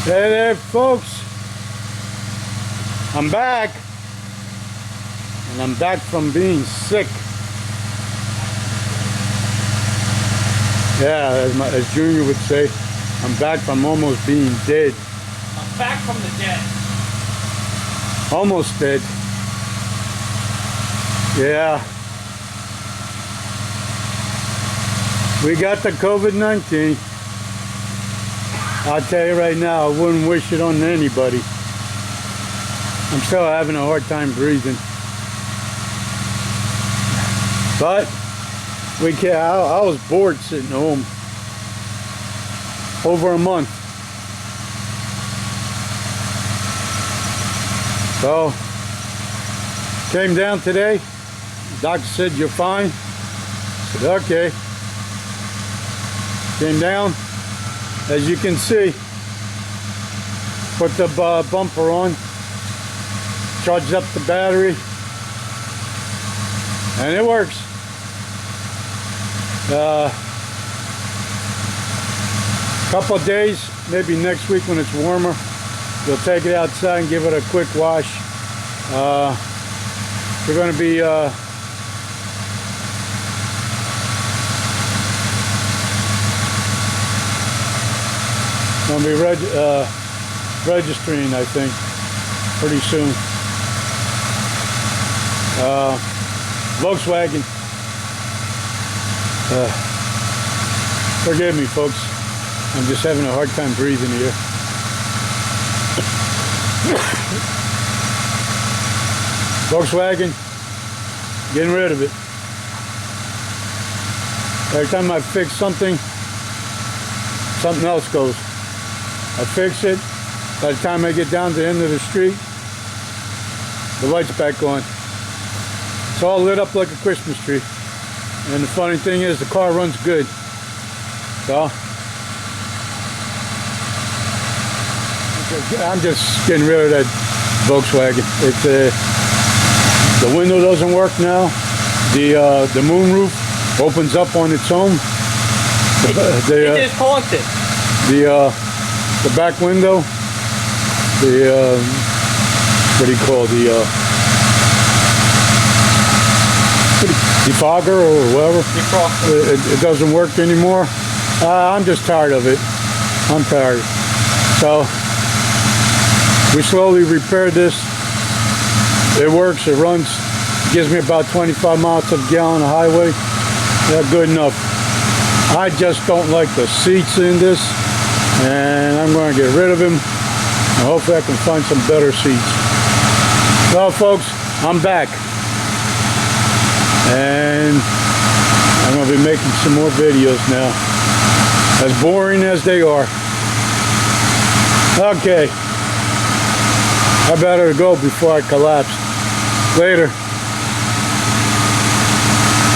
Hey there, folks. I'm back. And I'm back from being sick. Yeah, as Junior would say, I'm back from almost being dead. I'm back from the dead. Almost dead. Yeah. We got the COVID-19. I'll tell you right now, I wouldn't wish it on anybody. I'm still having a hard time breathing. But we can't. I was bored sitting home over a month. So came down today. The doctor said you're fine. I said okay. Came down. As you can see, put the bumper on, charged up the battery, and it works. Couple of days, maybe next week when it's warmer, you'll take it outside and give it a quick wash. We're going to be registering, I think, pretty soon. Volkswagen. Forgive me, folks. I'm just having a hard time breathing here. Volkswagen, getting rid of it. Every time I fix something, something else goes. I fix it. By the time I get down to the end of the street, the light's back on. It's all lit up like a Christmas tree. And the funny thing is, the car runs good. So, I'm just getting rid of that Volkswagen. The window doesn't work now. The moonroof opens up on its own. It is haunted. The back window, what do you call defogger or whatever? Defroster. It doesn't work anymore. I'm just tired of it. I'm tired. So we slowly repaired this. It works. It runs. Gives me about 25 miles to the gallon on the highway. Yeah, good enough. I just don't like the seats in this, and I'm going to get rid of them. And hopefully I can find some better seats. Well, folks, I'm back, and I'm going to be making some more videos now, as boring as they are. Okay, I better go before I collapse. Later.